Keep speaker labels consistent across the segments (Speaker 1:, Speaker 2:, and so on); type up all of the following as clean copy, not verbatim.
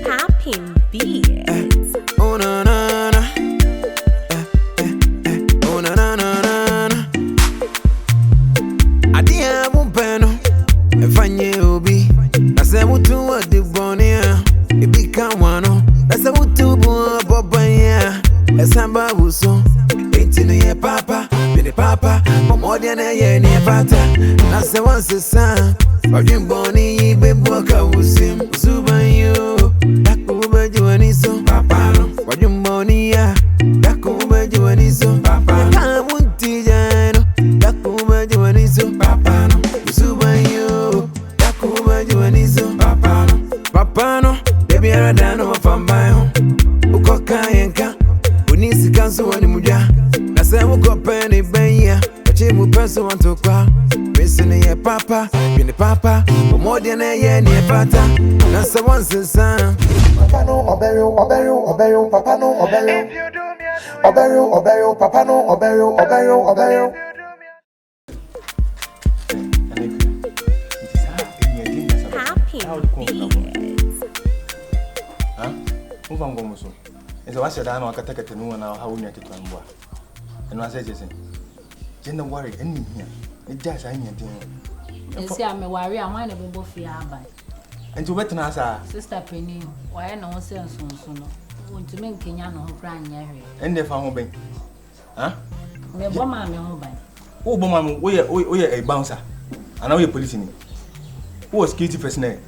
Speaker 1: Popping beats.
Speaker 2: Oh na na na. Oh na na na na. Adia bumpeno. Efanye obi. Ase mutu wa de bonia. Ebi kanwano. Ase mutu bu bobanya. Esamba buso. Eti no ye papa. Be papa. Momodia na ye ni pata. Na se once sa. Odin boni be boka usim. Usubanyo. Dakuba juaniso. Papa no. Odin boni ya. Dakuba juaniso. Papa no. Kamunti jano. Dakuba juaniso. Papa no. Usubanyo. Dakuba juaniso. Papa no. Papa no. Baby aradano wafambayo. Ukoka yenka. Unisi kansu wani muja. Nase muko peni benya. Wachi mupeso wantokwa. Missing ye papa. Bini papa. Umodia na ye ni pata. Nase once son.
Speaker 3: Papa no obeyo, papa no obeyo. Obeyo, papa no obeyo.
Speaker 1: Popping beats.
Speaker 4: Huh? Move on, go, so. It's a washer down or catechet no one how we make it one boy. And I said, don't worry, any here. It just I need to.
Speaker 5: You see, I'm a worry, I'm one of them both here.
Speaker 4: And to wet an
Speaker 5: Sister Penny, why no sense soon? Want to make Kenya no crying here.
Speaker 4: and they found home. Huh?
Speaker 5: Me bomb me home by.
Speaker 4: Oh, Bomam, we are a bouncer. I know you're policing. Who was Kitty personnel?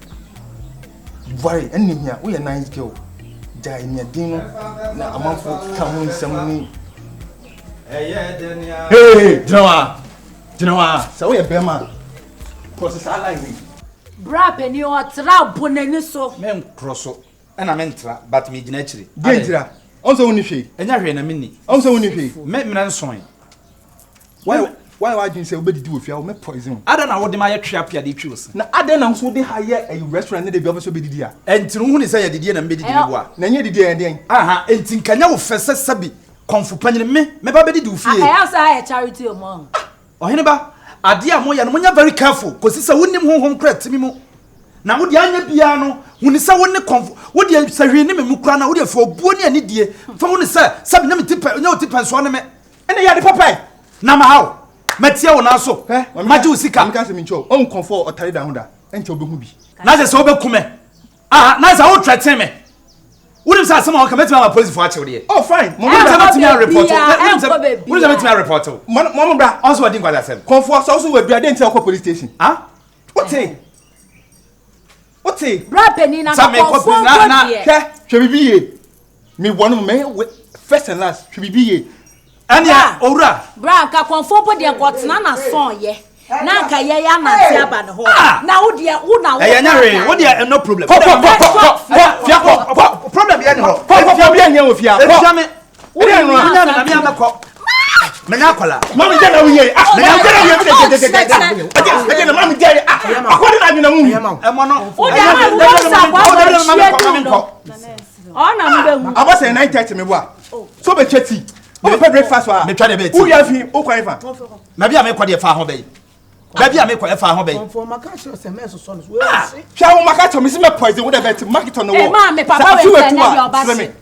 Speaker 4: Worry, any here, we are nice girl. Die in your dinner. Now a month for come on, some. Hey, Genoa, so we are Bema. Process I like me.
Speaker 5: Bra Penny or trap bonnet so.
Speaker 6: Men crosso, and I meant, but me naturally.
Speaker 4: Danger. Also, only she.
Speaker 6: And I ran a minute.
Speaker 4: Also, only she.
Speaker 6: Met me and swine.
Speaker 4: Why I didn't say obedi do if you make poison?
Speaker 6: I don't know what the my trap ya de choose.
Speaker 4: Na aden na so dey hire a restaurant na dey be officer be dia.
Speaker 6: And to who say ya de na mbedi di wa.
Speaker 4: Na nye di den.
Speaker 6: Aha, enti nkanya wo fese sabi. Konfu panyin me ba bedi do fie.
Speaker 5: I also hire charity among.
Speaker 6: Ohene ba, ade a mo ya no nya very careful. Kosi say wonim honhom kra timi mu. Na wo de anya bia no, huni say wonni konfu. Wo de sahwe ni me mu kra na wo de fo buo ni ani die. Fa wo ni say sabi na me tipa, nya wo tipa so na me. Ene ya de papa. Na ma hawo. Metia wo na so maji usika
Speaker 4: Nkansah mi ncho on comfort otare da honda enche obehu bi
Speaker 6: na je se obekum ah na se wo threaten me wonim say asem a ka metima ma police for ache wo
Speaker 4: oh fine
Speaker 6: mo metima report wonim say metima report
Speaker 4: mo bra
Speaker 6: also wadin kwada asem
Speaker 4: comfort so we bia den tell police station
Speaker 6: ah
Speaker 4: what
Speaker 5: Bra Penny na
Speaker 6: confirm na
Speaker 4: hwe bibiye me wonu me first and last hwe bibiye
Speaker 6: ania owura
Speaker 5: Bra ka confirm po de gotna na son ye. Na ka ye ya na ti aba ne ho. Na wo de wo na wo.
Speaker 6: nya re wo de no problem
Speaker 4: problem bi ani ho fia bi anya wo fia
Speaker 6: fia me
Speaker 4: wo de no
Speaker 6: nya na me amako me na kwala
Speaker 4: mami je na wiye me na je na wiye de mami je akwade na adwena mu
Speaker 6: e mo no
Speaker 5: wo de ma wo sa kwa o na mbe hu
Speaker 4: abose 9:30 me bo a so be cheti o be breakfast wa
Speaker 6: me twa de be
Speaker 4: ti wo ya fi o kwan fa
Speaker 6: na bia me kwa de fa ho be Baby, I make a farm.
Speaker 3: For my cash, some mess of sons.
Speaker 4: Shall my cat miss my poison with a bet market on the wall?
Speaker 5: Mammy, Papa, you are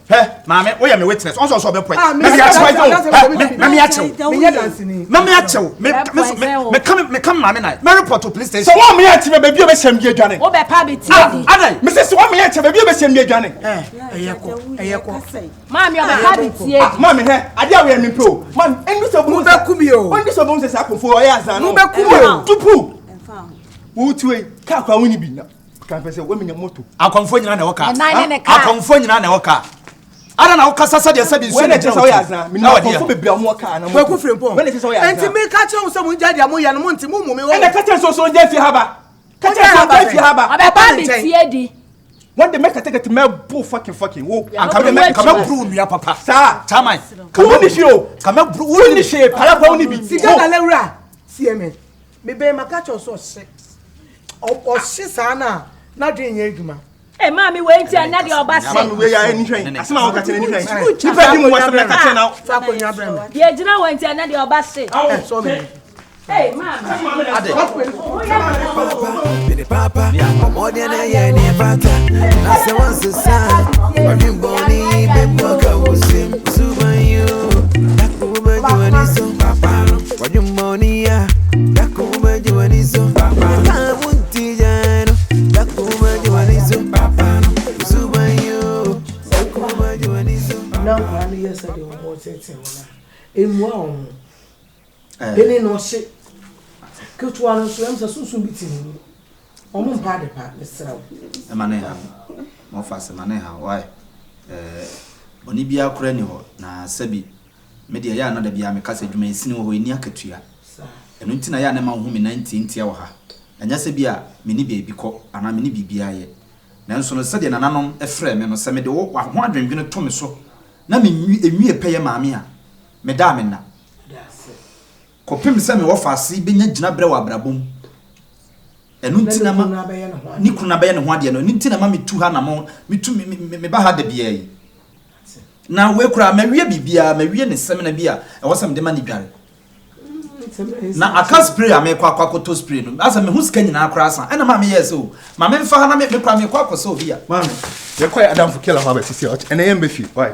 Speaker 6: Hey, Mammy, we are my witness. Also, so be point.
Speaker 4: Mammy,
Speaker 6: come, Mammy, night. Mary Potter, please.
Speaker 4: So, 1 minute, baby, you send me a journey.
Speaker 5: Oh, Papa,
Speaker 4: Mrs. 1 minute, baby, you send me a journey.
Speaker 5: Mammy,
Speaker 4: Mammy, I dare me pro. Man, and Mr. Kumio. When this of us happen for years, no back. Tupu. Wutu ka kwa woni bi na. Ka pese wo menya moto.
Speaker 6: Akonfo nyina na woka. Akonfo nyina na woka. Ada na woka sasa de sabi so
Speaker 4: na tesa wo yazna. Me na akonfo bebia mo woka na mo.
Speaker 3: Ku frempo.
Speaker 4: When tesa wo yazna.
Speaker 3: Enti me ka che wo se mo jade am ya no mo nti mo mu me wo.
Speaker 4: E na ka che so je fi haba. Ka che so je fi haba.
Speaker 5: Papa bi tie di.
Speaker 4: When they make a ticket to me bull fucking wo.
Speaker 6: And come bru nua papa.
Speaker 4: Sa.
Speaker 6: Chamai.
Speaker 4: Come ni show.
Speaker 6: Come bru
Speaker 4: wo ni she para pa woni bi.
Speaker 3: Siga na lewra. CMN. Me be makacho so 6 o sisana na dwen ye adwuma
Speaker 5: eh mami we nti anya de oba se
Speaker 4: mami we ya ani hwen asema wo ka tene ni hwen nipa di mu wasem na ka tene na
Speaker 3: fa ko nya brem
Speaker 5: ye gina we nti anya de oba se
Speaker 3: so me
Speaker 5: hey mami
Speaker 2: Papa, What did I hear near Pata? I said, what's the sign? What you bonnie, baby, I was him. Super you. That could be you and his son, Papa. What you money, that could be you and his son, Papa. I won't teach you. That could be you and his son, Papa. Super you. That could be you and his son.
Speaker 3: Now, I need yesterday on what it's in one. Any no shit. Kutwan swams a soon beating. Almost part of part, Mr.
Speaker 6: Maneha. More fast, Maneha. Why? Bonibia Cranio, na Sebi. Media ya another be a mecassa you may see no way near Katia. And until I am whom in 19 Tiawaha. And Yasabia, mini baby cock, and I mini BBI. Nanso no sɛ de nananom efrɛ me no sɛ me de wo ho adwen dwene to me so na me enwie pɛyɛ maame a me da me na kopem sɛ me wo faase benya gyina brɛ wa brabom ɛno ntina ma ni kuna bɛyɛ ne ho ade no ntina ma me tu ha na mo me tu me ba ha da bia yi na we kura ma wie bibia ma wie ne sɛm na bia ɛwɔ sɛ me de ma ni dware na aka spray a me kwa koto spray no asa me hu sika nyina akra san ena ma me yes o ma me mfa ha na me kwa me kwa koso bi a
Speaker 4: mama ye kwa adam for killer ha sisi o ena yem be fi why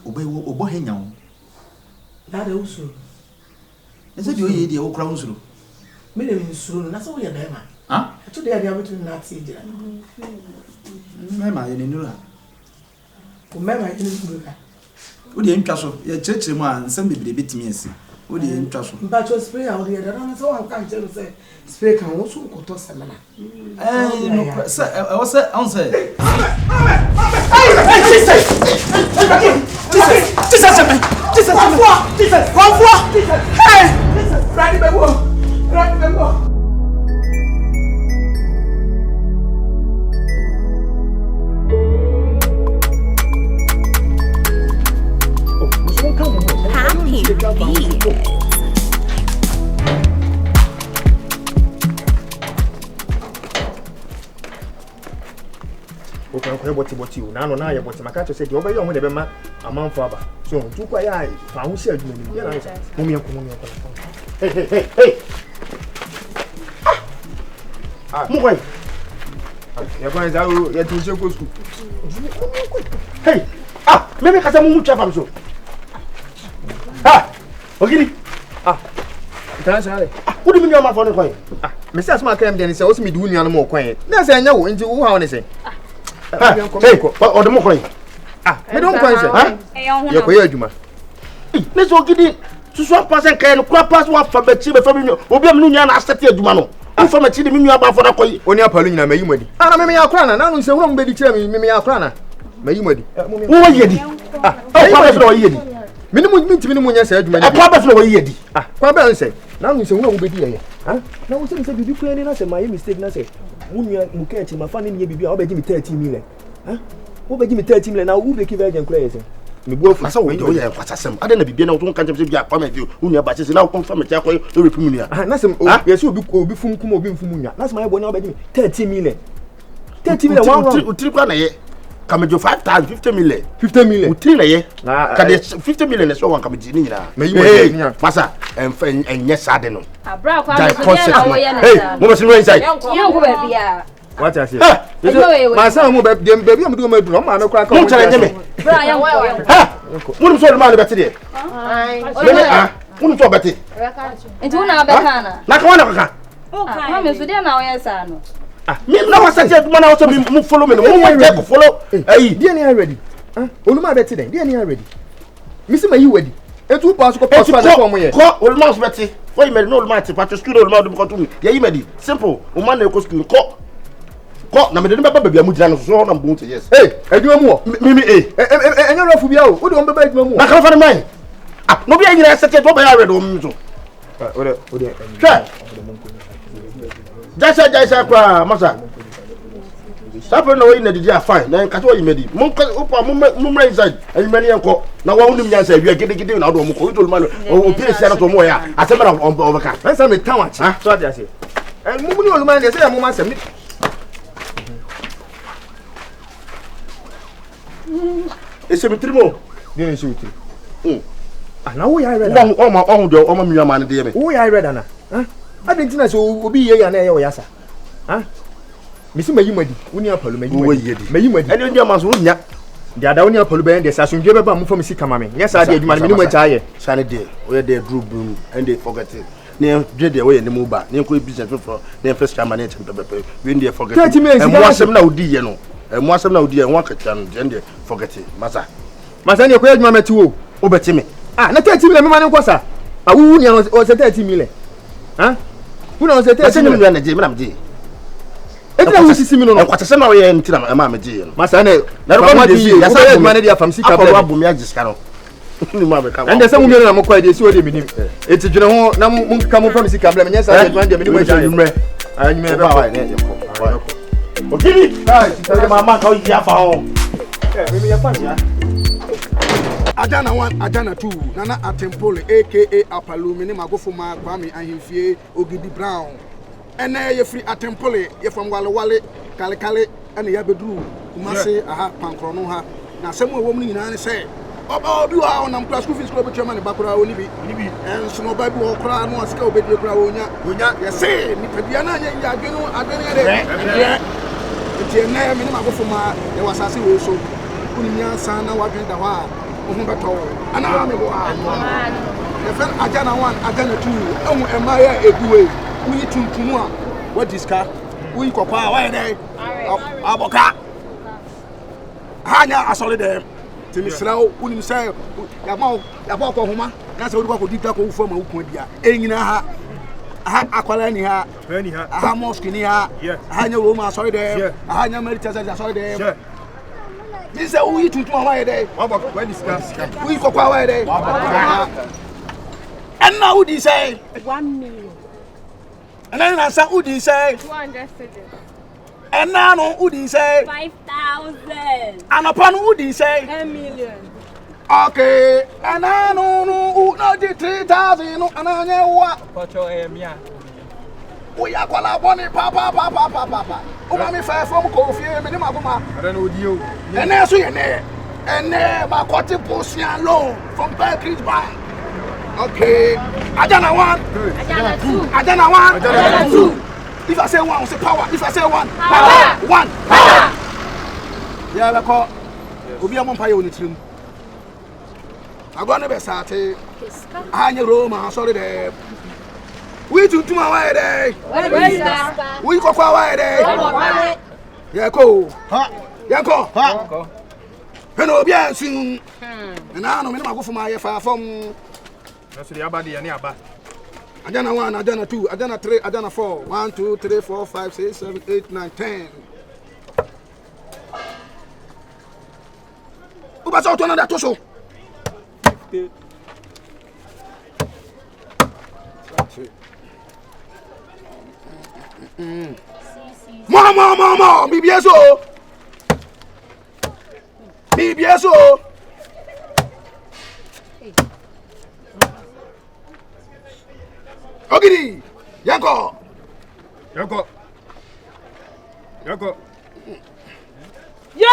Speaker 6: obo henya wo
Speaker 3: na de usuru
Speaker 6: ese di oye di e wo kra usuru
Speaker 3: me de usuru na so wo ye be ma
Speaker 6: ha
Speaker 3: to de ade abetu na ati jira
Speaker 6: me ma ye ne nura
Speaker 3: ko me ma ye ne nura ka
Speaker 6: wo de ntwa so ye kyerkyere mu a nsem bebere betimi esi wo de ntwa so
Speaker 3: mba cho spray a wo de na so wan kan chero se spray kan wo so ko to semana
Speaker 6: no se I was on say
Speaker 4: boti na no na ye boti maka to say de obaye ohun de be ma amanfo aba so tu kwa ya fa hu se aduma ni ya na so mumie ko hey mu kwai ya kwa za ya tu se ko school hey me ka sa mu cha fam so ogini tan sare wo de mi ni o ma fo ni kwai me se asma kan dem de ni se o si mi du nua no mo kwai na se anya wo nti wo ha wo ni se hey, o de mo koyin. Me don koyin se. Ye ko ye adwuma. Me so gidi susu pass kan kura pass wa fa be chi be fa mi obi am nu nya na asete adwuma no. Wo fa ma chi de mi nua ba fa da koyi. Oni apalu nyina mayi madi. Na me ya kura na no se wo mo be di kira me ya kura na. Mayi madi. Wo ye di. O kwa be so wo ye di. Me ni mu ntimi ni mu nya se adwuma ni. Kwa be so wo ye di. Kwa be se. Na no se wo be di ye. Na wo se bibi kura ni na se my mistake na se. Munya mukechi mafani ni bibi a obeji mi 30 million obeji mi 30 million na wo be ki virgin kura yese me buo fu asa wo ye kwatasem ade na bibi na wo kan chepse bi akwa ma bi unya ba chese na wo konfa me cha ko repu mu nua na se yesi obi fum kum obi mfum nua na se ma ye bo na obeji mi 30 million wa utri kwa na ye kamejo 5,000 50 million utri na ye ka de 50 million so wan kameji ni nyina me yi mo fasa enye sade no
Speaker 7: abra kwa na wo ye na
Speaker 4: mo be sinu inside
Speaker 7: yanko ba bia
Speaker 4: what I say ma say mo be dem baby am do ma duro ma na kura ka mo challenge me
Speaker 7: bra yanko
Speaker 4: mo so ma le beti de mo so beti
Speaker 7: enti una ba kana
Speaker 4: na ka wana ka
Speaker 7: ma me so dia na wo ye sa no
Speaker 4: me na wa say ma na so me follow me no mo want to follow ayi
Speaker 8: dia ni ready oluma beti den dia ni ready mi se ma yi ready etu pass ko pass na ko mo ye
Speaker 4: ko oluma so beti for you me no oluma ti patch school oluma do ko to me ye yi me di simple o man na ko school ko na me de baba bia mu jira no so na mbo te yes
Speaker 8: adwuma mu
Speaker 4: mimi
Speaker 8: enye rofu bia o de on baba adwuma mu
Speaker 4: na ka fa ni man no bia nyina sete do ba ya ready o mi so
Speaker 8: ode
Speaker 4: jaisa kwa masa sapo na we na didi fine na nka to yi medi mo opa mo mra inside ayi mani enko na wa unim nyansa awia gede na do mo ko itolu man o pese na to mo ya asema na obaka
Speaker 8: nsa me tan wachi so ade ase mo ni oluma ne se ya mo ma sem
Speaker 4: ese mi trimo
Speaker 8: dia ni shooting Now we are ready.
Speaker 9: Oh, my man, dear me.
Speaker 8: We are ready. I didn't know so be here and yasa. Huh? Miss Mayumadi, Unia Polu, Mayumadi, and your man's Wunya. The other Unia Polu, the Sassun gave a from Sikamami. Yes, I did my minimum tire. Sunny day, where they drew boom and they forget it. Near dread away in the move back, near quick business for their first time and when they forget 30 minutes and once of now, dear, no, and once of now, dear, one can forget it. Massa. Massa, you quite mamma too. Over to me. Ah, not 30 million man was a Wunya was a 30 million. Huh? Who knows the 30 million? If I was see me no what say na we entina ma ji no masane na what dey ya say man dey from sika bro abu me agiska no ni ma be ka and say mu me na mo kwa dey si o dey minim eti dwene ho na mu ka mo from sika bro me nyesa dey man dey minim agiska yumre anyi me be ba na dey ko okini ah say mama ka o ya fa ho me ya fa ya Ajana 1 Ajana 2 Nana Atempole aka Apalumi ni magofuma Kwame Ahimfie Ogidi Brown ene ye free Atempole ye from Wale Kale ene ya bedru Kumase aha pankrono ha na semu wo mu nyina ne se oba obi wa onam class school fees ko betwa mane bakura oni bi enso no ba bi wo kra no asika obedi kra wonya ye se ni pedua na anya ya adwenu de enti na me ni magofuma ye wasase wo so kunya sana wadwen da wa beto ana me bo the friend Ajana 1 Ajana 2 ehun emaya eduwe wi tuntumu a what is car wi kokwa wa dey aboka hanya asole dem timisrawo unim say ya ba ko homa na say wo ko dita ko ufo ma ukun bia enyina ha akwala ni ha aha mosque ni ha hanya wo ma asole dem hanya meditation asole dem this is who you to my day. When is that? We go away day. And now who do you say?
Speaker 5: 1 million.
Speaker 9: And then I said, who do you say?
Speaker 7: 200 cities.
Speaker 9: And now who do you say?
Speaker 5: 5,000.
Speaker 9: And upon who do you say?
Speaker 5: 10 million.
Speaker 9: Okay. And I know no 3,000. No, and I know what? We are quite one papa. Oh, me fair from coffee, me maguma. I don't know you. And there's you there. And there, my cotton portion loan from Berkeley Bank. Okay. Ajana 1.
Speaker 7: Ajana 2.
Speaker 9: Ajana 1. Ajana 2. If I say one, say power. If I say one, power. One. Power. Yeah, I call. Obi amon paye oni trim. Agwa ne be sate. Anya Roma, sorry there. We to my way there. We go for way there. Yeah, go. Yeah, go. Hello, bien soon. And I know me go for my far from. That's the abadi and yaba. Ajana 1, Ajana 2, Ajana 3, Ajana 4. 1, 2, 3, 4, 5, 6, 7, 8, 9, 10. Who was out on that also? 50. Mama, BBSO. Ogidi, Yanko.
Speaker 5: Yeah!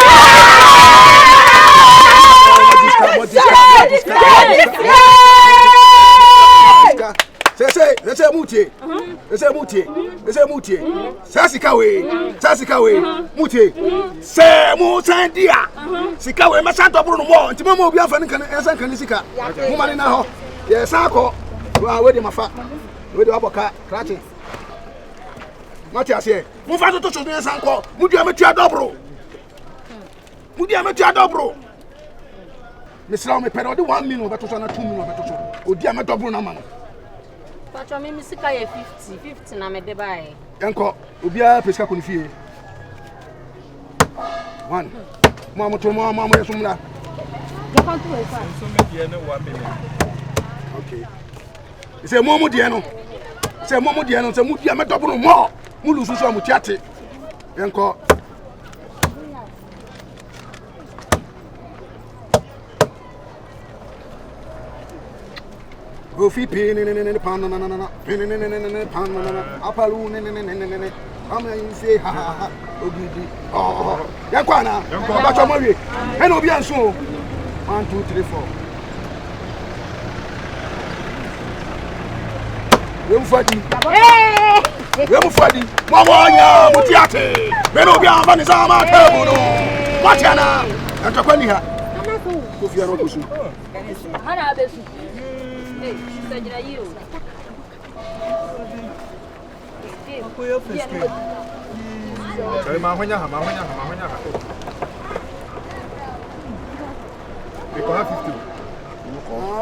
Speaker 9: Say mutie. Sasikawe. Mutie. Say mu sandia. Sikawe ma santo bro no mo. Nti mo obi afani kan ensan kan sika. Mo mane na ho. Ye sako. Wa we de mafa. We de aboka krache. Mati ase. Mo fa to so ensan ko. Mu dia metua dobro. Misra me pere odi 1 million beto so na 2 million beto so. Odi am dobro na ma no.
Speaker 7: Pacho me misika ye 50 na me de bae.
Speaker 9: Enko obia pesika ko ni fie. 1. Mama to mama yesumla.
Speaker 7: You can't do it.
Speaker 4: So me die no 1 million.
Speaker 9: Okay. Say momo die no. Say mu dia me double mo. Mu lu susu amu tiate. Enko. Go fi pin pan na pan apalu am you say ha ogidi oh yakwa na ba cho mo wi e na obi anso 1 2 3 4 Fadi. Mama, Mutiate. Benobia Vanizama Tabuno. Matiana. And Taquania. If you are not pushing.
Speaker 7: Hana Bessu. Hey, said you.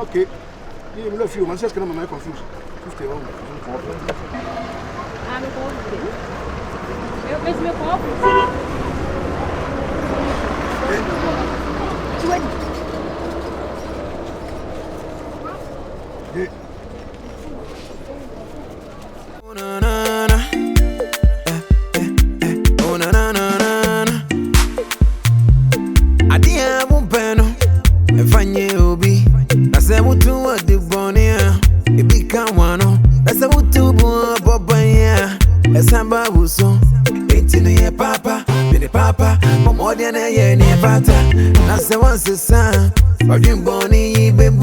Speaker 9: Okay. You love you, man. Just going to confused. 50 on.
Speaker 7: I'm confused. Eu mesmo me compro.
Speaker 2: Papa, but more than a year, near Pata. That's the one, son. Or you born in Baby,